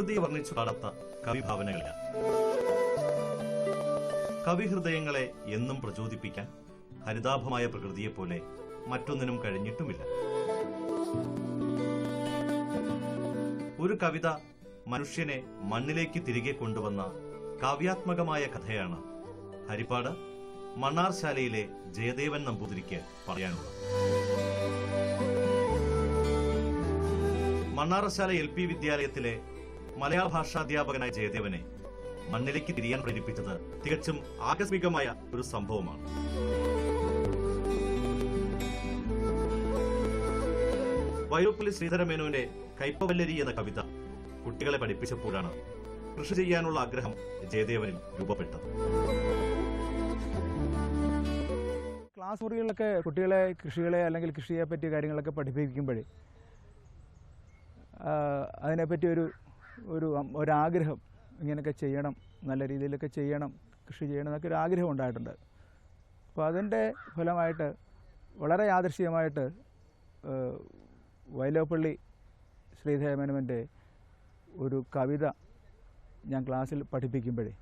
പ്രകൃതിയെ വർണ്ണിച്ചു പാടാത്ത കവിഭാവനകളില്ല. കവിഹൃദയങ്ങളെ എന്നും പ്രചോദിപ്പിക്കാൻ ഹരിതാഭമായ പ്രകൃതിയെപ്പോലെ മറ്റൊന്നിനും കഴിഞ്ഞിട്ടുമില്ല. ഒരു കവിത മനുഷ്യനെ മണ്ണിലേക്ക് തിരികെ കൊണ്ടുവന്ന കാവ്യാത്മകമായ കഥയാണ് ഹരിപ്പാട് മണ്ണാർശാലയിലെ ജയദേവൻ നമ്പൂതിരിക്ക് പറയാനുള്ളത്. മണ്ണാർശാല LP വിദ്യാലയത്തിലെ മലയാള ഭാഷാധ്യാപകനായ ജയദേവനെ മണ്ണിലേക്ക് തിരിയാൻ പ്രേരിപ്പിച്ചത് തികച്ചും ആകസ്മികമായ ഒരു സംഭവമാണ്. വൈലോപ്പിള്ളി ശ്രീധരമേനോന്റെ കൈപ്പവല്ലരി എന്ന കവിത കുട്ടികളെ പഠിപ്പിച്ചപ്പോഴാണ് കൃഷി ചെയ്യാനുള്ള ആഗ്രഹം ജയദേവനിൽ രൂപപ്പെട്ടത്. ക്ലാസ് മുറികളിലൊക്കെ കുട്ടികളെ കൃഷികളെ അല്ലെങ്കിൽ കൃഷിയെ പറ്റിയ കാര്യങ്ങളൊക്കെ പഠിപ്പിക്കുമ്പോഴേ അതിനെപ്പറ്റി ഒരാഗ്രഹം, ഇങ്ങനെയൊക്കെ ചെയ്യണം, നല്ല രീതിയിലൊക്കെ ചെയ്യണം, കൃഷി ചെയ്യണം എന്നൊക്കെ ഒരു ആഗ്രഹം ഉണ്ടായിട്ടുണ്ട്. അപ്പോൾ അതിൻ്റെ ഫലമായിട്ട് വളരെ യാദൃശ്ചികമായിട്ട് വൈലോപ്പള്ളി ശ്രീധരമേനോന്റെ ഒരു കവിത ഞാൻ ക്ലാസ്സിൽ പഠിപ്പിക്കുമ്പോഴേ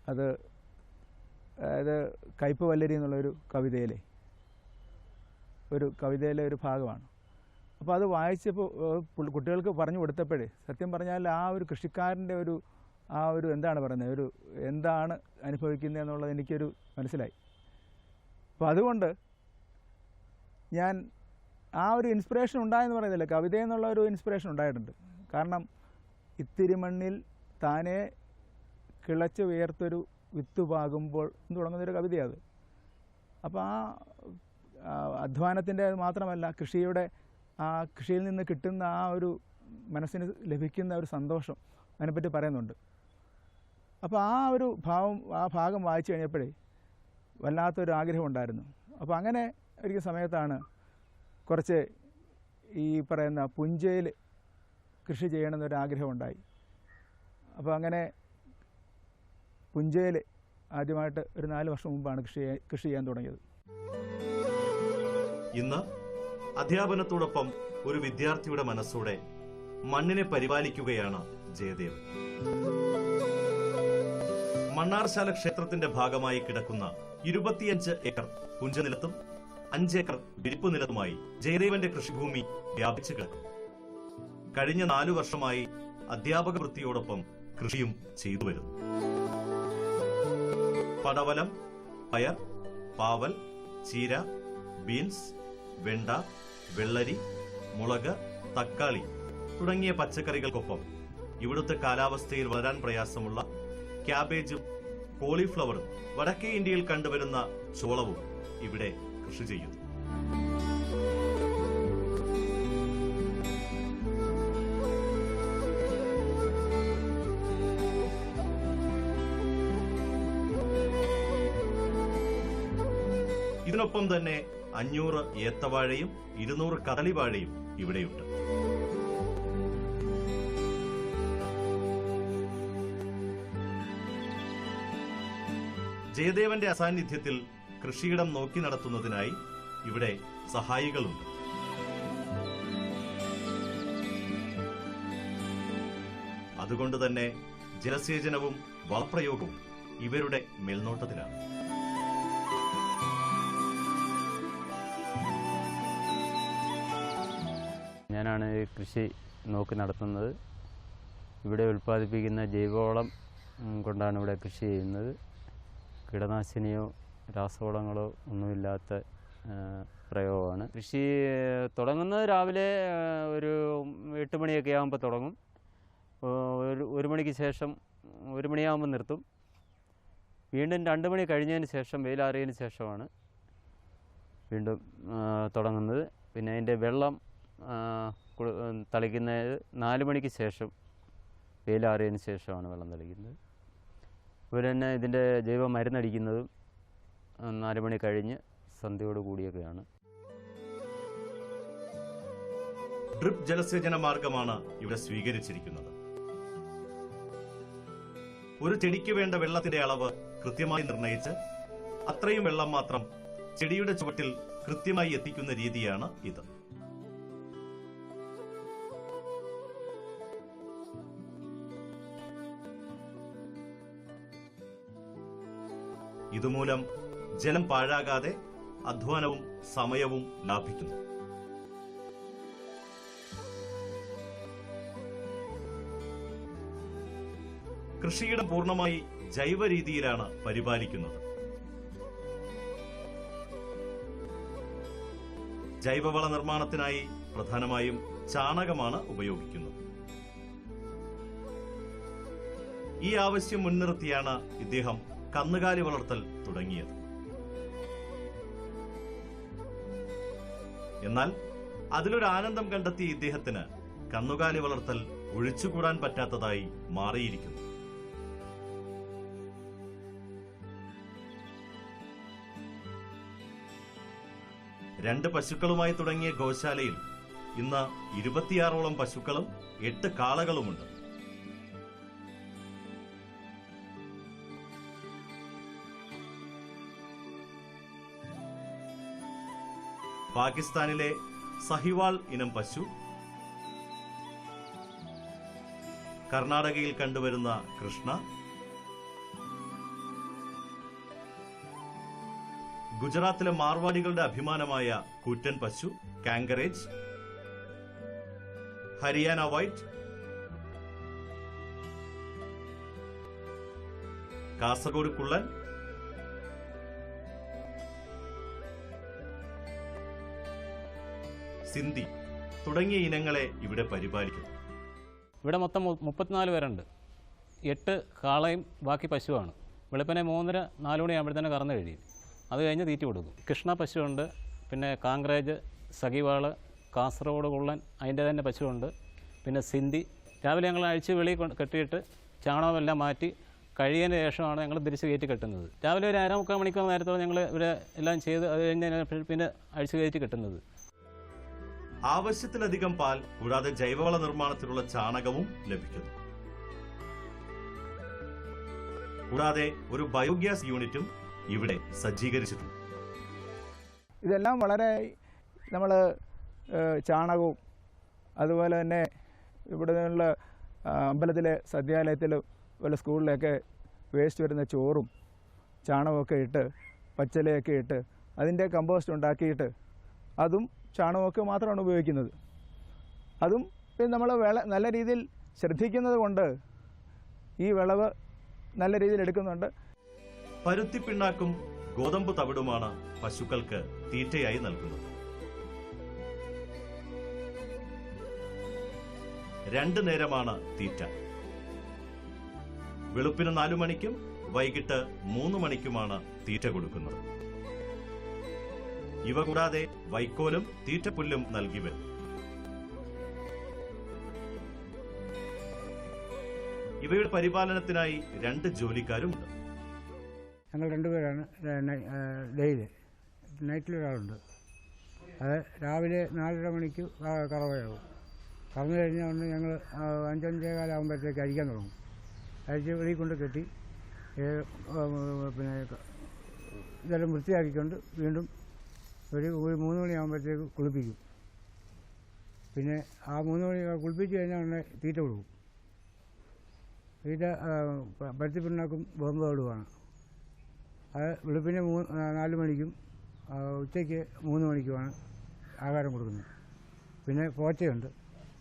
അതായത് കയ്പ് വല്ലരി എന്നുള്ളൊരു കവിതയിലെ ഒരു ഭാഗമാണ്. അപ്പോൾ അത് വായിച്ചപ്പോൾ കുട്ടികൾക്ക് പറഞ്ഞു കൊടുത്തപ്പോഴേ സത്യം പറഞ്ഞാൽ ആ ഒരു കൃഷിക്കാരൻ്റെ എന്താണ് പറയുന്നത്, എന്താണ് അനുഭവിക്കുന്നത് എന്നുള്ളത് എനിക്കൊരു മനസ്സിലായി. അപ്പോൾ അതുകൊണ്ട് ഞാൻ ആ ഒരു ഇൻസ്പിറേഷൻ ഉണ്ടായെന്ന് പറയുന്നില്ല, കവിതയെന്നുള്ള ഒരു ഇൻസ്പിറേഷൻ ഉണ്ടായിട്ടുണ്ട്. കാരണം ഇത്തിരി മണ്ണിൽ താനെ കിളച്ച് ഉയർത്തൊരു വിത്ത് പാകുമ്പോൾ എന്ന് തുടങ്ങുന്നൊരു കവിതയാണ്. അപ്പോൾ ആ അധ്വാനത്തിൻ്റെ മാത്രമല്ല, കൃഷിയിൽ നിന്ന് കിട്ടുന്ന ആ ഒരു മനസ്സിന് ലഭിക്കുന്ന ഒരു സന്തോഷം അതിനെപ്പറ്റി പറയുന്നുണ്ട്. അപ്പോൾ ആ ഭാഗം വായിച്ചു കഴിഞ്ഞപ്പോഴേ വല്ലാത്തൊരു ആഗ്രഹം ഉണ്ടായിരുന്നു. അപ്പോൾ അങ്ങനെ ഇരിക്കുന്ന സമയത്താണ് കുറച്ച് ഈ പറയുന്ന പുഞ്ചയിൽ കൃഷി ചെയ്യണമെന്നൊരാഗ്രഹം ഉണ്ടായി. അപ്പോൾ അങ്ങനെ പുഞ്ചയിൽ ആദ്യമായിട്ട് ഒരു 4 വർഷം മുമ്പാണ് കൃഷി ചെയ്യാൻ തുടങ്ങിയത്. ഇന്ന് അധ്യാപനത്തോടൊപ്പം ഒരു വിദ്യാർത്ഥിയുടെ മനസ്സോടെ മണ്ണിനെ പരിപാലിക്കുകയാണ് ജയദേവൻ. മണ്ണാർശാല ക്ഷേത്രത്തിന്റെ ഭാഗമായി കിടക്കുന്ന 25 ഏക്കർ പുഞ്ചനിലത്തും 5 ഏക്കർ വിരിപ്പ് നിലത്തുമായി ജയദേവന്റെ കൃഷിഭൂമി വ്യാപിച്ചു കിടക്കും. കഴിഞ്ഞ 4 വർഷമായി അധ്യാപക വൃത്തിയോടൊപ്പം കൃഷിയും ചെയ്തു വരുന്നു. പടവലം, പയർ, പാവൽ, ചീര, ബീൻസ്, വെണ്ട, വെള്ളരി, മുളക്, തക്കാളി തുടങ്ങിയ പച്ചക്കറികൾക്കൊപ്പം ഇവിടുത്തെ കാലാവസ്ഥയിൽ വളരാൻ പ്രയാസമുള്ള ക്യാബേജും കോളിഫ്ലവറും വടക്കേ ഇന്ത്യയിൽ കണ്ടുവരുന്ന ചോളവും ഇവിടെ കൃഷി ചെയ്യുന്നു. ഇതിനൊപ്പം തന്നെ 500 ഏത്തവാഴയും 200 കദളിവാഴയും ഇവിടെയുണ്ട്. ജയദേവന്റെ അസാന്നിധ്യത്തിൽ കൃഷിയിടം നോക്കി നടത്തുന്നതിനായി ഇവിടെ സഹായികളുണ്ട്. അതുകൊണ്ട് തന്നെ ജലസേചനവും വളപ്രയോഗവും ഇവരുടെ മേൽനോട്ടത്തിലാണ്. ഞാനാണ് കൃഷി നോക്കി നടത്തുന്നത്. ഇവിടെ ഉൽപ്പാദിപ്പിക്കുന്ന ജൈവവളം കൊണ്ടാണ് ഇവിടെ കൃഷി ചെയ്യുന്നത്. കീടനാശിനിയോ രാസവളങ്ങളോ ഒന്നുമില്ലാത്ത പ്രയോഗമാണ്. കൃഷി തുടങ്ങുന്നത് രാവിലെ ഒരു 8 മണിയൊക്കെ ആകുമ്പോൾ തുടങ്ങും. 1 മണിക്ക് ശേഷം 1 മണിയാകുമ്പോൾ നിർത്തും. വീണ്ടും 2 മണി കഴിഞ്ഞതിന് ശേഷം വെയിലാറിയതിന് ശേഷമാണ് വീണ്ടും തുടങ്ങുന്നത്. പിന്നെ അതിൻ്റെ വെള്ളം തളിക്കുന്നത് 4 മണിക്ക് ശേഷം, വെയിലാറിയതിന് ശേഷമാണ് വെള്ളം തളിക്കുന്നത്. അതുപോലെ തന്നെ ഇതിൻ്റെ ജൈവ മരുന്നടിക്കുന്നതും 4 മണി കഴിഞ്ഞ് സന്ധ്യയോട് കൂടിയൊക്കെയാണ്. ഡ്രിപ്പ് ജലസേചന മാർഗമാണ് ഇവിടെ സ്വീകരിച്ചിരിക്കുന്നത്. ഒരു ചെടിക്ക് വേണ്ട വെള്ളത്തിന്റെ അളവ് കൃത്യമായി നിർണയിച്ച് അത്രയും വെള്ളം മാത്രം ചെടിയുടെ ചുവട്ടിൽ കൃത്യമായി എത്തിക്കുന്ന രീതിയാണ് ഇത്. ഇതുമൂലം ജലം പാഴാകാതെ അധ്വാനവും സമയവും ലാഭിക്കുന്നു. കൃഷിയിടം പൂർണ്ണമായി ജൈവ രീതിയിലാണ് പരിപാലിക്കുന്നത്. ജൈവവള നിർമ്മാണത്തിനായി പ്രധാനമായും ചാണകമാണ് ഉപയോഗിക്കുന്നത്. ഈ ആവശ്യം മുൻനിർത്തിയാണ് ഇദ്ദേഹം കന്നുകാലി വളർത്തൽ തുടങ്ങിയത്. എന്നാൽ അതിലൊരു ആനന്ദം കണ്ടെത്തിയ ഇദ്ദേഹത്തിന് കന്നുകാലി വളർത്തൽ ഒഴിച്ചുകൂടാൻ പറ്റാത്തതായി മാറിയിരിക്കുന്നു. രണ്ട് പശുക്കളുമായി തുടങ്ങിയ ഗോശാലയിൽ ഇന്ന് 26ഓളം പശുക്കളും 8 കാളകളുമുണ്ട്. പാകിസ്ഥാനിലെ സഹിവാൾ ഇനം പശു, കർണാടകയിൽ കണ്ടുവരുന്ന കൃഷ്ണ, ഗുജറാത്തിലെ മാർവാടികളുടെ അഭിമാനമായ കൂറ്റൻ പശു കാങ്കറേജ്, ഹരിയാന വൈറ്റ്, കാസർഗോഡ് കുള്ളൻ, സിന്ധി തുടങ്ങിയ ഇനങ്ങളെ ഇവിടെ പരിപാലിക്കുന്നു. ഇവിടെ മൊത്തം 34 പേരുണ്ട്. 8 കാളയും ബാക്കി പശുവാണ്. വെളുപ്പിനെ 3:30-4 മണിയാകുമ്പോഴത്തേന് കറന്നു കഴിയും. അത് കഴിഞ്ഞ് തീറ്റ കൊടുക്കും. കൃഷ്ണ പശുവുണ്ട്, പിന്നെ കാങ്കറേജ്, സഖിവാള്, കാസർഗോഡ് കുള്ളൻ, അതിൻ്റെ തന്നെ പശുവുണ്ട്, പിന്നെ സിന്ധി. രാവിലെ ഞങ്ങൾ അഴിച്ച് വെളിയിൽ കെട്ടിയിട്ട് ചാണകമെല്ലാം മാറ്റി കഴിയതിന് ശേഷമാണ് ഞങ്ങൾ തിരിച്ച് കയറ്റി കെട്ടുന്നത്. രാവിലെ ഒരു 1/4-3 മണിക്കൂർ നേരത്തോളം ഞങ്ങൾ ഇവിടെ എല്ലാം ചെയ്ത് അത് കഴിഞ്ഞ് പിന്നെ അഴിച്ച് കയറ്റി കെട്ടുന്നത്. ആവശ്യത്തിലധികം പാൽ കൂടാതെ ജൈവവള നിർമ്മാണത്തിനുള്ള ചാണകവും ലഭിക്കുന്നു. കൂടാതെ ഒരു ബയോഗ്യാസ് യൂണിറ്റും ഇവിടെ സജ്ജീകരിച്ചിട്ടുണ്ട്. ഇതെല്ലാം വളരെ നമ്മൾ ചാണകവും അതുപോലെ തന്നെ ഇവിടെ നിന്നുള്ള അമ്പലത്തിലെ സദ്യാലയത്തിലും അതുപോലെ സ്കൂളിലൊക്കെ വേസ്റ്റ് വരുന്ന ചോറും ചാണകമൊക്കെ ഇട്ട് പച്ചിലയൊക്കെ ഇട്ട് അതിൻ്റെ കമ്പോസ്റ്റ് ഉണ്ടാക്കിയിട്ട് അതും ചാണകമൊക്കെ മാത്രമാണ് ഉപയോഗിക്കുന്നത്. അതും നമ്മൾ നല്ല രീതിയിൽ ശ്രദ്ധിക്കുന്നത് കൊണ്ട് ഈ വിളവ് നല്ല രീതിയിൽ എടുക്കുന്നുണ്ട്. പരുത്തിപ്പിണ്ണാക്കും ഗോതമ്പ് തവിടുമാണ് പശുക്കൾക്ക് തീറ്റയായി നൽകുന്നത്. 2 നേരമാണ് തീറ്റ. വെളുപ്പിന് 4 മണിക്കും വൈകിട്ട് 3 മണിക്കുമാണ് തീറ്റ കൊടുക്കുന്നത്. ഇവ കൂടാതെ വൈക്കോലും തീറ്റപ്പുല്ലും നൽകി വരും. ഇവയുടെ പരിപാലനത്തിനായി 2 ജോലിക്കാരുമുണ്ട്. ഞങ്ങൾ 2 പേരാണ് ഡെയിലി. നൈറ്റിലൊരാളുണ്ട്. അത് രാവിലെ 4:30 മണിക്ക് കറവയാകും. കറന്നു കഴിഞ്ഞാൽ ഒന്ന് ഞങ്ങൾ 5-5:15 ആകുമ്പോഴത്തേക്ക് അരിക്കാൻ തുടങ്ങും. അരിച്ച് വെളിയിൽ കൊണ്ട് കെട്ടി പിന്നെ ഇതെല്ലാം വൃത്തിയാക്കിക്കൊണ്ട് വീണ്ടും ഒരു 3 മണിയാകുമ്പോഴത്തേക്ക് കുളിപ്പിക്കും. പിന്നെ ആ 3 മണി കുളിപ്പിച്ച് കഴിഞ്ഞാൽ ഉടനെ തീറ്റ കൊടുക്കും. തീറ്റ പരുത്തിപ്പിണ്ണാക്കും ഗോതമ്പ് തവിടുമാണ്. അത് വെളുപ്പിന് 4 മണിക്കും ഉച്ചയ്ക്ക് 3 മണിക്കുമാണ് ആഹാരം കൊടുക്കുന്നത്. പിന്നെ പോച്ചയുണ്ട്,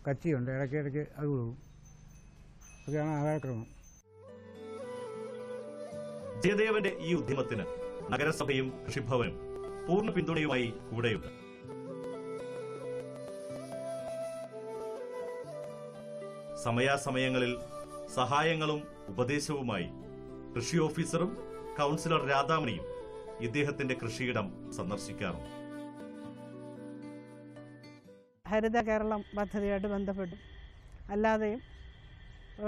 കച്ചിയുണ്ട്, ഇടയ്ക്കിടയ്ക്ക് അത് കൊടുക്കും. അതൊക്കെയാണ് ആഹാരക്രമം. ജയദേവന്റെ ഈ ഉദ്യമത്തിന് നഗരസഭയും കൃഷിഭവനും പൂർണ്ണ പിന്തുണയുമായി കൂടെയുണ്ട്. സമയാസമയങ്ങളിൽ സഹായങ്ങളും ഉപദേശവുമായി കൃഷി ഓഫീസറും കൗൺസിലർ രാധാമണിയും ഇദ്ദേഹത്തിന്റെ കൃഷിയിടം സന്ദർശിക്കാറുണ്ട്. ഹരിത കേരളം പദ്ധതിയായിട്ട് ബന്ധപ്പെട്ടും അല്ലാതെയും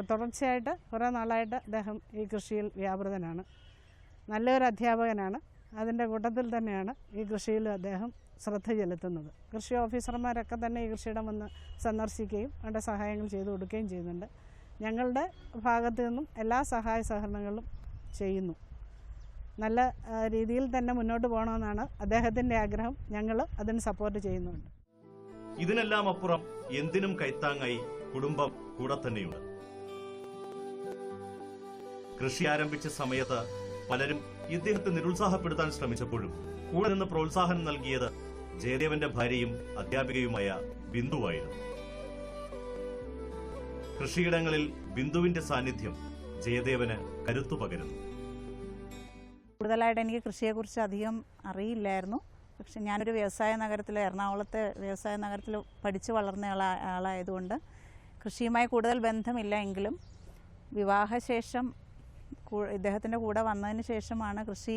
തുടർച്ചയായിട്ട് കുറേ നാളായിട്ട് അദ്ദേഹം ഈ കൃഷിയിൽ വ്യാപൃതനാണ്. നല്ലൊരു അധ്യാപകനാണ്. അതിൻ്റെ കൂട്ടത്തിൽ തന്നെയാണ് ഈ കൃഷിയിൽ അദ്ദേഹം ശ്രദ്ധ ചെലുത്തുന്നത്. കൃഷി ഓഫീസർമാരൊക്കെ തന്നെ ഈ കൃഷിയിടം വന്ന് സന്ദർശിക്കുകയും അവരുടെ സഹായങ്ങൾ ചെയ്തു കൊടുക്കുകയും ചെയ്യുന്നുണ്ട്. ഞങ്ങളുടെ ഭാഗത്തു നിന്നും എല്ലാ സഹായ സഹകരണങ്ങളും ചെയ്യുന്നു. നല്ല രീതിയിൽ തന്നെ മുന്നോട്ട് പോകണമെന്നാണ് അദ്ദേഹത്തിൻ്റെ ആഗ്രഹം. ഞങ്ങൾ അതിന് സപ്പോർട്ട് ചെയ്യുന്നുണ്ട്. ഇതിനെല്ലാം അപ്പുറം എന്തിനും കൈത്താങ്ങായി കുടുംബം കൂടെ തന്നെയുണ്ട്. കൃഷി ആരംഭിച്ച സമയത്ത് പലരും ഇദ്ദേഹത്തെ നിരുത്സാഹപ്പെടുത്താൻ ശ്രമിച്ചപ്പോഴും കൂടെ നിന്ന് പ്രോത്സാഹനം നൽകിയത് ജയദേവന്റെ ഭാര്യയും അധ്യാപികയുമായ ബിന്ദുവായിരുന്നു. കൃഷിയിടങ്ങളിൽ ബിന്ദുവിന്റെ സാന്നിധ്യം ജയദേവന് കരുത്തു പകരുന്നു. കൂടുതലായിട്ട് എനിക്ക് കൃഷിയെക്കുറിച്ച് അധികം അറിയില്ലായിരുന്നു. പക്ഷെ ഞാനൊരു വ്യവസായ നഗരത്തിൽ, എറണാകുളത്തെ വ്യവസായ നഗരത്തിൽ പഠിച്ചു വളർന്ന ആളായതുകൊണ്ട് കൃഷിയുമായി കൂടുതൽ ബന്ധമില്ല. എങ്കിലും വിവാഹശേഷം ഇദ്ദേഹത്തിൻ്റെ കൂടെ വന്നതിന് ശേഷമാണ് കൃഷി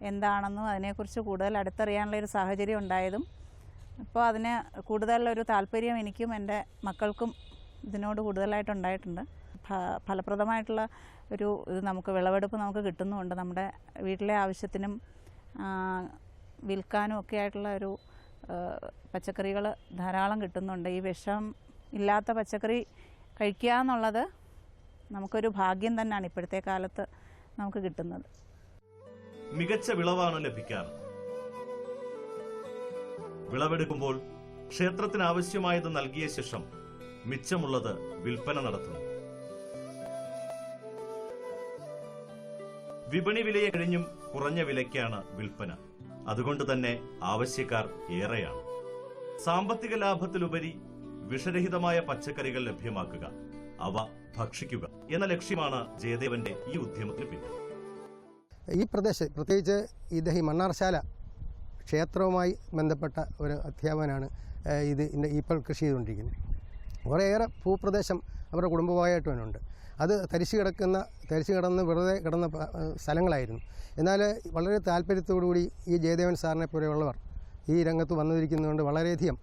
എന്താണെന്നും അതിനെക്കുറിച്ച് കൂടുതൽ അടുത്തറിയാനുള്ള ഒരു സാഹചര്യം ഉണ്ടായതും. അപ്പോൾ അതിന് കൂടുതലൊരു താല്പര്യം എനിക്കും എൻ്റെ മക്കൾക്കും ഇതിനോട് കൂടുതലായിട്ടുണ്ടായിട്ടുണ്ട്. ഫലപ്രദമായിട്ടുള്ള ഒരു ഇത് നമുക്ക് വിളവെടുപ്പ് നമുക്ക് കിട്ടുന്നുമുണ്ട്. നമ്മുടെ വീട്ടിലെ ആവശ്യത്തിനും വിൽക്കാനും ഒക്കെ ആയിട്ടുള്ള ഒരു പച്ചക്കറികൾ ധാരാളം കിട്ടുന്നുണ്ട്. ഈ വിഷം ഇല്ലാത്ത പച്ചക്കറി കഴിക്കുക എന്നുള്ളത് നമുക്കൊരു ഭാഗ്യം തന്നെയാണ് ഇപ്പോഴത്തെ കാലത്ത് നമുക്ക് കിട്ടുന്നത്. മികച്ച വിളവാണ് ലഭിക്കാറ്. വിളവെടുക്കുമ്പോൾ ക്ഷേത്രത്തിന് ആവശ്യമായത് നൽകിയ ശേഷം മിച്ചമുള്ളത് വിൽപ്പന നടത്തുന്നു. വിപണി വിലയെ കഴിഞ്ഞും കുറഞ്ഞ വിലയ്ക്കാണ് വിൽപ്പന. അതുകൊണ്ട് തന്നെ ആവശ്യക്കാർ ഏറെയാണ്. സാമ്പത്തിക ലാഭത്തിലുപരി വിഷരഹിതമായ പച്ചക്കറികൾ ലഭ്യമാക്കുക, അവ ഭക്ഷിക്കുക എന്ന ലക്ഷ്യമാണ് ജയദേവന്റെ ഈ ഉദ്യമത്തിന് പിന്നിൽ. ഈ പ്രദേശത്ത് പ്രത്യേകിച്ച് ഈ മണ്ണാർശാല ക്ഷേത്രവുമായി ബന്ധപ്പെട്ട ഒരു അധ്യാപകനാണ് ഇപ്പോൾ കൃഷി ചെയ്തുകൊണ്ടിരിക്കുന്നത്. കുറേയേറെ ഭൂപ്രദേശം അവരുടെ കുടുംബമായിട്ട് തന്നെയുണ്ട്. അത് തരിശു കിടന്ന് വെറുതെ കിടന്ന സ്ഥലങ്ങളായിരുന്നു. എന്നാൽ വളരെ താല്പര്യത്തോടുകൂടി ഈ ജയദേവൻ സാറിനെ പോലെയുള്ളവർ ഈ രംഗത്ത് വന്നിരിക്കുന്നതുകൊണ്ട് വളരെയധികം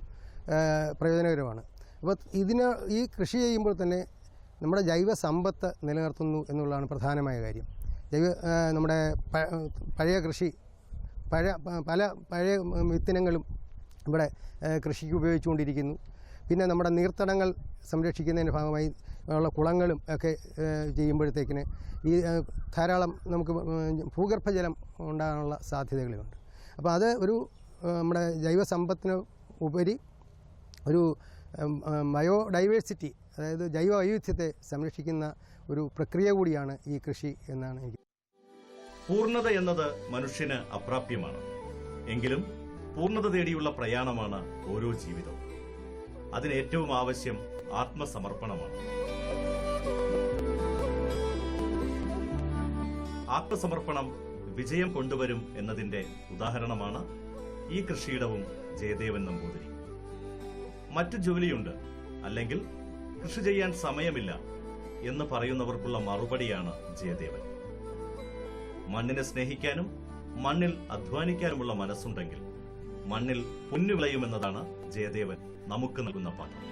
പ്രയോജനകരമാണ്. അപ്പോൾ ഈ കൃഷി ചെയ്യുമ്പോൾ തന്നെ നമ്മുടെ ജൈവ സമ്പത്ത് നിലനിർത്തുന്നു എന്നുള്ളതാണ് പ്രധാനമായ കാര്യം. നമ്മുടെ പഴയ കൃഷി പഴയ വിത്തിനങ്ങളും ഇവിടെ കൃഷിക്ക് ഉപയോഗിച്ചുകൊണ്ടിരിക്കുന്നു. പിന്നെ നമ്മുടെ നീർത്തടങ്ങൾ സംരക്ഷിക്കുന്നതിൻ്റെ ഭാഗമായി ഉള്ള കുളങ്ങളും ഒക്കെ ചെയ്യുമ്പോഴത്തേക്കിന് ഈ ധാരാളം നമുക്ക് ഭൂഗർഭജലം ഉണ്ടാകാനുള്ള സാധ്യതകളുണ്ട്. അപ്പോൾ അത് നമ്മുടെ ജൈവസമ്പത്തിന് ഉപരി ഒരു ബയോഡൈവേഴ്സിറ്റി, അതായത് ജൈവ വൈവിധ്യത്തെ സംരക്ഷിക്കുന്ന ഒരു പ്രക്രിയ കൂടിയാണ് ഈ കൃഷി എന്നാണ് എനിക്ക്. പൂർണ്ണത എന്നത് മനുഷ്യന് അപ്രാപ്യമാണ്. എങ്കിലും പൂർണ്ണത തേടിയുള്ള പ്രയാണമാണ് ഓരോ ജീവിതവും. അതിന് ഏറ്റവും ആവശ്യം ആത്മസമർപ്പണമാണ്. ആത്മസമർപ്പണം വിജയം കൊണ്ടുവരും എന്നതിന്റെ ഉദാഹരണമാണ് ഈ കൃഷിയിടവും ജയദേവൻ നമ്പൂതിരി. മറ്റു ജോലിയുണ്ട്, അല്ലെങ്കിൽ കൃഷി ചെയ്യാൻ സമയമില്ല എന്ന് പറയുന്നവർക്കുള്ള മറുപടിയാണ് ജയദേവൻ. മണ്ണിനെ സ്നേഹിക്കാനും മണ്ണിൽ അധ്വാനിക്കാനുമുള്ള മനസ്സുണ്ടെങ്കിൽ മണ്ണിൽ പൊന്നു വിളയുമെന്നതാണ് ജയദേവൻ നമുക്ക് നൽകുന്ന പാഠം.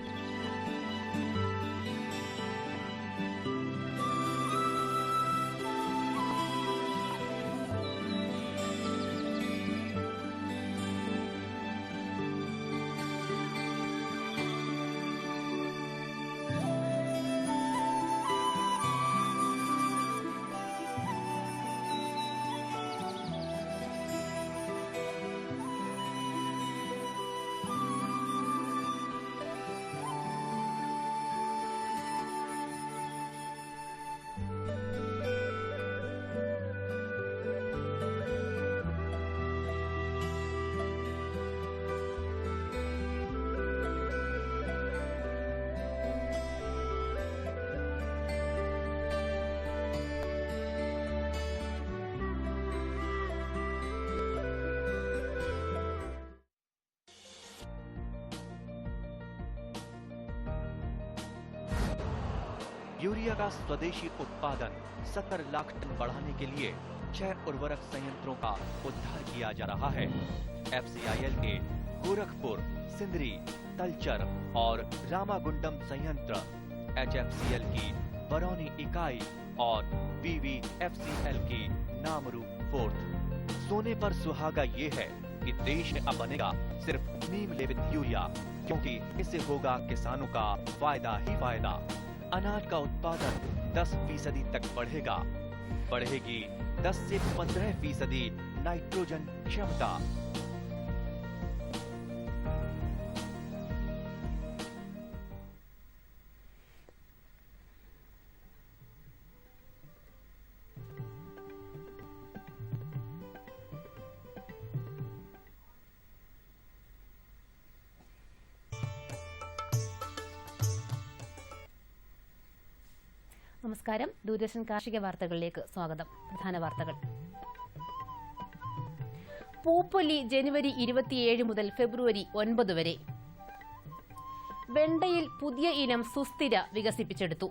यूरिया का स्वदेशी उत्पादन 70 लाख टन बढ़ाने के लिए 6 उर्वरक संयंत्रों का उद्धार किया जा रहा है। FCIL के गोरखपुर, सिंदरी, तलचर और रामागुंडम संयंत्र, HFCL की बरौनी इकाई और BVFCL की नामरू फोर्थ। सोने पर सुहागा ये है कि देश में अब बनेगा सिर्फ नीम लेपित यूरिया, क्योंकि इससे होगा किसानों का फायदा ही फायदा। अनाज का उत्पादन 10% तक बढ़ेगी 10 से 15% नाइट्रोजन क्षमता। നമസ്കാരം. ദൂരദർശൻ കാർഷിക വാർത്തകളിലേക്ക് സ്വാഗതം. പ്രധാന വാർത്തകൾ. പൂപ്പൊലി ജനുവരി 27 മുതൽ ഫെബ്രുവരി 9 വരെ. വെണ്ടയിൽ പുതിയ ഇനം സുസ്ഥിര വികസിപ്പിച്ചെടുത്തു.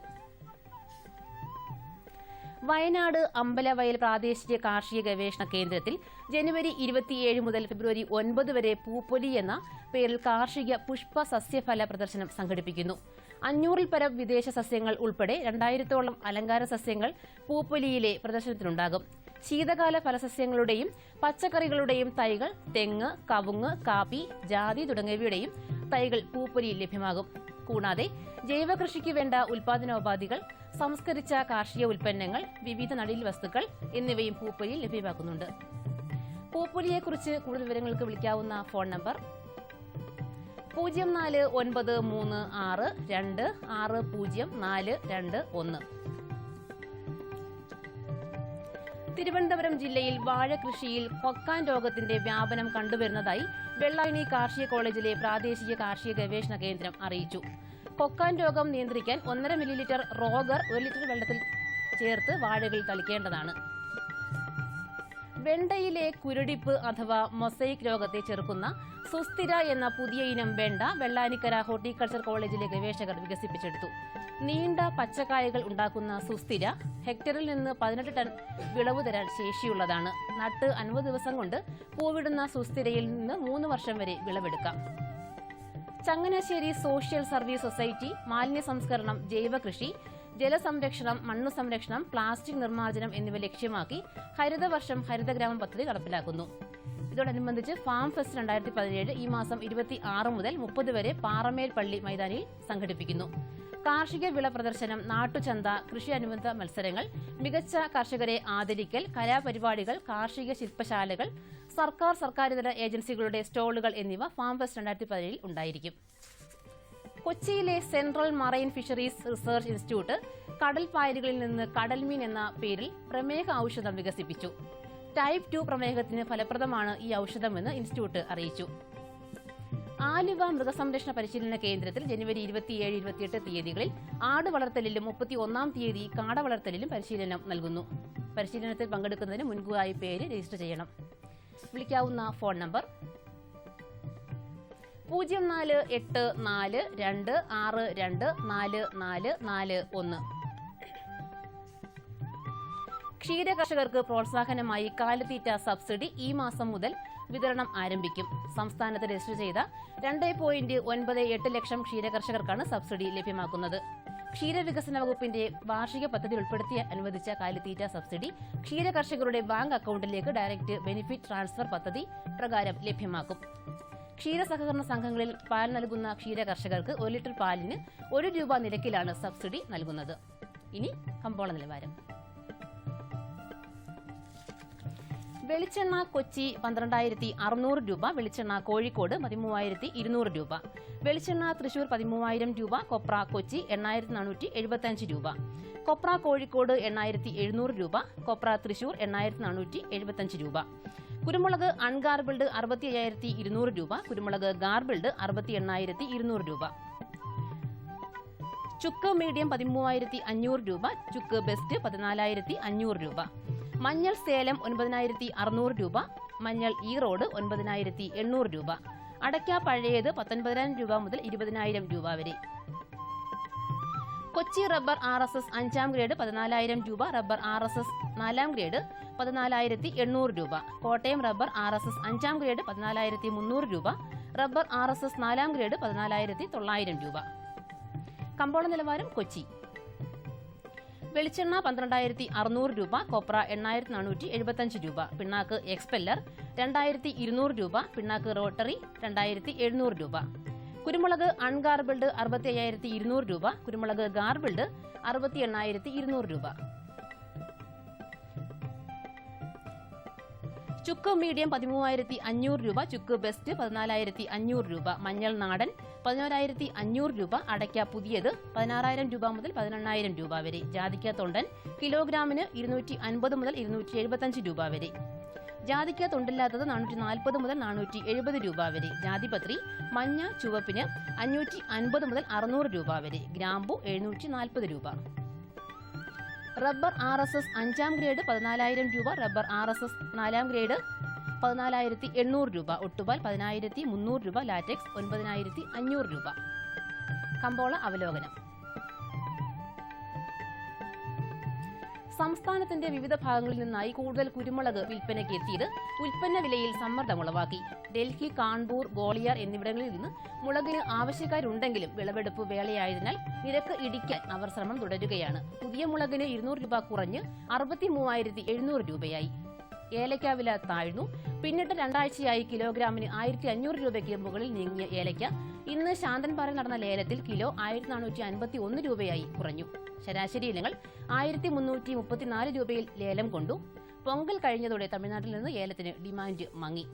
വയനാട് അമ്പലവയൽ പ്രാദേശിക കാർഷിക ഗവേഷണ കേന്ദ്രത്തിൽ ജനുവരി 27 മുതൽ ഫെബ്രുവരി 9 വരെ പൂപ്പൊലി എന്ന പേരിൽ കാർഷിക പുഷ്പ സസ്യഫല പ്രദർശനം സംഘടിപ്പിക്കുന്നു. 500-ൽ പരം വിദേശ സസ്യങ്ങൾ ഉൾപ്പെടെ 2000-ഓളം അലങ്കാര സസ്യങ്ങൾ പൂപ്പൊലിയിലെ പ്രദർശനത്തിനുണ്ടാകും. ശീതകാല ഫലസസ്യങ്ങളുടെയും പച്ചക്കറികളുടെയും തൈകൾ, തെങ്ങ്, കവുങ്ങ്, കാപ്പി, ജാതി തുടങ്ങിയവയുടെയും തൈകൾ പൂപ്പൊലിയിൽ ലഭ്യമാകും. കൂടാതെ ജൈവ കൃഷിക്ക് വേണ്ട ഉൽപാദനോപാധികൾ, സംസ്കരിച്ച കാർഷിക ഉൽപ്പന്നങ്ങൾ, വിവിധ നടീൽ വസ്തുക്കൾ എന്നിവയും പൂപ്പൊലിയിൽ ലഭ്യമാക്കുന്നുണ്ട്. പൂപ്പൊലിയെക്കുറിച്ച് കൂടുതൽ വിവരങ്ങൾക്ക് വിളിക്കാവുന്ന ഫോൺ നമ്പർ 049362604221. തിരുവനന്തപുരം ജില്ലയിൽ വാഴ കൃഷിയിൽ കൊക്കാൻ രോഗത്തിന്റെ വ്യാപനം കണ്ടുവരുന്നതായി വെള്ളായണി കാർഷിക കോളേജിലെ പ്രാദേശിക കാർഷിക ഗവേഷണ കേന്ദ്രം അറിയിച്ചു. കൊക്കാൻ രോഗം നിയന്ത്രിക്കാൻ 1.5 മില്ലി റോഗർ 1 ലിറ്റർ വെള്ളത്തിൽ ചേർത്ത് വാഴകളിൽ തളിക്കേണ്ടതാണ്. വെണ്ടയിലെ കുരുടിപ്പ് അഥവാ മൊസൈക് രോഗത്തെ ചെറുക്കുന്ന സുസ്ഥിര എന്ന പുതിയ ഇനം വെണ്ട വെള്ളാനിക്കര ഹോർട്ടിക്കൾച്ചർ കോളേജിലെ ഗവേഷകർ വികസിപ്പിച്ചെടുത്തു. നീണ്ട പച്ചക്കായകൾ ഉണ്ടാക്കുന്ന സുസ്ഥിര ഹെക്ടറിൽ നിന്ന് 18 ടൺ വിളവ് തരാൻ ശേഷിയുള്ളതാണ്. നട്ട് 50 ദിവസം കൊണ്ട് പൂവിടുന്ന സുസ്ഥിരയിൽ നിന്ന് 3 വർഷം വരെ വിളവെടുക്കാം. ചങ്ങനാശ്ശേരി സോഷ്യൽ സർവീസ് സൊസൈറ്റി മാലിന്യ സംസ്കരണം, ജൈവ കൃഷി, ജലസംരക്ഷണം, മണ്ണു സംരക്ഷണം, പ്ലാസ്റ്റിക് നിർമ്മാർജ്ജനം എന്നിവ ലക്ഷ്യമാക്കി ഹരിതവർഷം ഹരിതഗ്രാമം പദ്ധതി നടപ്പിലാക്കുന്നു. ഇതോടനുബന്ധിച്ച് ഫാം ഫെസ്റ്റ് 2017 ഈ മാസം 26 മുതൽ 30 വരെ പാറമേൽ പള്ളി മൈതാനിയിൽ സംഘടിപ്പിക്കുന്നു. കാർഷിക വിള പ്രദർശനം, നാട്ടുചന്ത, കൃഷി അനുബന്ധ മത്സരങ്ങൾ, മികച്ച കർഷകരെ ആദരിക്കൽ, കലാപരിപാടികൾ, കാർഷിക ശില്പശാലകൾ, സർക്കാരിതര ഏജൻസികളുടെ സ്റ്റോളുകൾ എന്നിവ ഫാം ഫെസ്റ്റ് 2017 ഉണ്ടായിരിക്കും. കൊച്ചിയിലെ central marine fisheries research institute കടൽ പായലുകളിൽ നിന്ന് കടൽമീൻ എന്ന പേരിൽ പ്രമേഹ ഔഷധം വികസിപ്പിച്ചു. ടൈപ്പ് 2 പ്രമേഹത്തിന് ഫലപ്രദമാണ് ഈ ഔഷധമെന്ന് ഇൻസ്റ്റിറ്റ്യൂട്ട് അറിയിച്ചു. ആലുവ മൃഗസംരക്ഷണ പരിശീലന കേന്ദ്രത്തിൽ ജനുവരി 27, 28 തീയതികളിൽ ആട് വളർത്തലിലും 31-ാം തീയതി കാട വളർത്തലിലും പരിശീലനം നൽകുന്നു. പരിശീലനത്തിൽ പങ്കെടുക്കുന്നതിന് മുൻകൂറായി പേര് രജിസ്റ്റർ ചെയ്യണം. വിളിക്കാവുന്ന ഫോൺ നമ്പർ 0484262441. ക്ഷീര കർഷകർക്ക് പ്രോത്സാഹനമായി കാലിത്തീറ്റ സബ്സിഡി ഈ മാസം മുതൽ വിതരണം ആരംഭിക്കും. സംസ്ഥാനത്ത് രജിസ്റ്റർ ചെയ്ത 2.98 ലക്ഷം ക്ഷീര കർഷകർക്കാണ് സബ്സിഡി ലഭ്യമാക്കുന്നത്. ക്ഷീരവികസന വകുപ്പിന്റെ വാർഷിക പദ്ധതി ഉൾപ്പെടുത്തി അനുവദിച്ച കാലിത്തീറ്റ സബ്സിഡി ക്ഷീര കർഷകരുടെ ബാങ്ക് അക്കൗണ്ടിലേക്ക് ഡയറക്റ്റ് ബെനിഫിറ്റ് ട്രാൻസ്ഫർ പദ്ധതി പ്രകാരം ലഭ്യമാക്കും. ക്ഷീര സഹകരണ സംഘങ്ങളിൽ പാൽ നൽകുന്ന ക്ഷീര കർഷകർക്ക് 1 ലിറ്റർ പാലിന് 1 രൂപ നിരക്കിലാണ് സബ്സിഡി നൽകുന്നത്. ഇനി കമ്പോള നിലവാരം. വെളിച്ചെണ്ണ കൊച്ചി 12,600 രൂപ, വെളിച്ചെണ്ണ കോഴിക്കോട് 13,200 രൂപ, വെളിച്ചെണ്ണ തൃശൂർ 13,000 രൂപ, കൊപ്ര കൊച്ചി 8,475 രൂപ, കൊപ്ര കോഴിക്കോട് 8,700 രൂപ, കൊപ്ര തൃശൂർ 8,475 രൂപ, കുരുമുളക് അൺഗാർബിൾഡ് 65,200 രൂപ, കുരുമുളക് ഗാർബിൾഡ് 68,200 രൂപ, ചുക്ക് മീഡിയം 13,500 രൂപ, ചുക്ക് ബെസ്റ്റ് 14,500 രൂപ, മഞ്ഞൾ സേലം 9,600 രൂപ, മഞ്ഞൾ ഈറോഡ് 9,800 രൂപ, അടയ്ക്ക പഴയത് 19,000 രൂപ മുതൽ 20,000 രൂപ വരെ. കൊച്ചി റബ്ബർ RSS 5-ാം ഗ്രേഡ് 14,000 രൂപ, റബ്ബർ RSS 4-ാം ഗ്രേഡ് 14,800 രൂപ, കോട്ടയം റബ്ബർ RSS 5-ാം ഗ്രേഡ് 14,300 രൂപ, റബ്ബർ RSS 4-ാം ഗ്രേഡ് 14,900 രൂപ. കമ്പോള നിലവാരം കൊച്ചി. വെളിച്ചെണ്ണ 12,600 രൂപ, കൊപ്ര 8,475 രൂപ, പിണ്ണാക്ക് എക്സ്പെല്ലർ 2,200 രൂപ, പിണ്ണാക്ക് റോട്ടറി 2,700 രൂപ, കുരുമുളക് അൺഗാർബിൾഡ് 65,200 രൂപ, കുരുമുളക് ഗാർബിൾഡ് 68,200 രൂപ, ചുക്ക് മീഡിയം 13,500 രൂപ, ചുക്ക് ബെസ്റ്റ് 14,500 രൂപ, മഞ്ഞൾ നാടൻ 11,500 രൂപ, അടയ്ക്ക പുതിയത് 16,000 രൂപ മുതൽ 18,000 രൂപ വരെ, ജാതിക്ക തൊണ്ടൻ കിലോഗ്രാമിന് 250 മുതൽ 275 രൂപ വരെ, ജാതിക്ക തൊണ്ടില്ലാത്തത് 440 മുതൽ 470 രൂപ വരെ, ജാതിപത്രി മഞ്ഞ ചുവപ്പിന് 550 മുതൽ 600 രൂപ വരെ, ഗ്രാമ്പു 740 രൂപ. റബ്ബർ RSS 5ാം ഗ്രേഡ് 14,000 രൂപ, റബ്ബർ RSS 4ാം ഗ്രേഡ് 14,800 രൂപ, ഒട്ടുപാൽ 10,300 രൂപ, ലാറ്റക്സ് 9,500 രൂപ. കമ്പോള അവലോകനം. സംസ്ഥാനത്തിന്റെ വിവിധ ഭാഗങ്ങളിൽ നിന്നായി കൂടുതൽ കുരുമുളക് വിൽപ്പനയ്ക്ക് എത്തിയത് ഉൽപ്പന്ന വിലയിൽ സമ്മർദ്ദമുളവാക്കി. ഡൽഹി, കാൺപൂർ, ഗോളിയാർ എന്നിവിടങ്ങളിൽ നിന്ന് മുളകിന് ആവശ്യക്കാരുണ്ടെങ്കിലും വിളവെടുപ്പ് വേളയായതിനാൽ നിരക്ക് ഇടിക്കാൻ അവർ ശ്രമം തുടരുകയാണ്. പുതിയ മുളകിന് 200 രൂപ കുറഞ്ഞ് 63,700 രൂപയായി. ഏലക്ക വില താഴ്ന്നു. പിന്നിട്ട് 2 ആഴ്ചയായി കിലോഗ്രാമിന് 1,500 രൂപയ്ക്ക് മുകളിൽ നീങ്ങിയ ഏലക്ക ഇന്ന് ശാന്തൻപാറയിൽ നടന്ന ലേലത്തിൽ കിലോ 1,451 രൂപയായി കുറഞ്ഞു. ശരാശരി ഇനങ്ങൾ 1,334 രൂപയിൽ ലേലം കൊണ്ടു. പൊങ്കൽ കഴിഞ്ഞതോടെ തമിഴ്നാട്ടിൽ നിന്ന് ഏലത്തിന് ഡിമാൻഡ് മങ്ങി.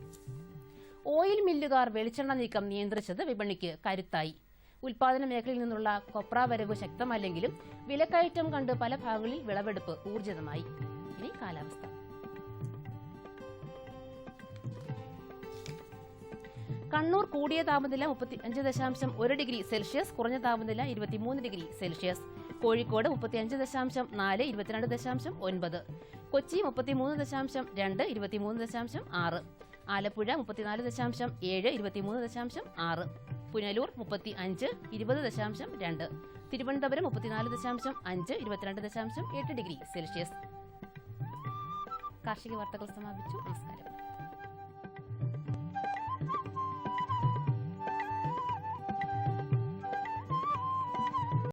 ഓയിൽ മില്ലുകാർ വെളിച്ചെണ്ണ നീക്കം നിയന്ത്രിച്ചത് വിപണിക്ക് കരുത്തായി. ഉൽപാദന മേഖലയിൽ നിന്നുള്ള കൊപ്ര വരവ് ശക്തമല്ലെങ്കിലും വിലക്കയറ്റം കണ്ട് പല ഭാഗങ്ങളിൽ വിളവെടുപ്പ് ഊർജിതമായി. ഇനി കാലാവസ്ഥ. കണ്ണൂർ കൂടിയ താപനില 35.1 ഡിഗ്രി സെൽഷ്യസ്, കുറഞ്ഞ താപനില 23 degree Celsius. Kozhikode 35.4, 22.9. Kochi 33.2, 23.6. Alappuzha 34.7, 23.6. Punalur 35, 20.2. Thiruvananthapuram 34.5, 22.8 degree Celsius. കാർഷിക വാർത്തകൾ സമാപിച്ചു. നമസ്കാരം.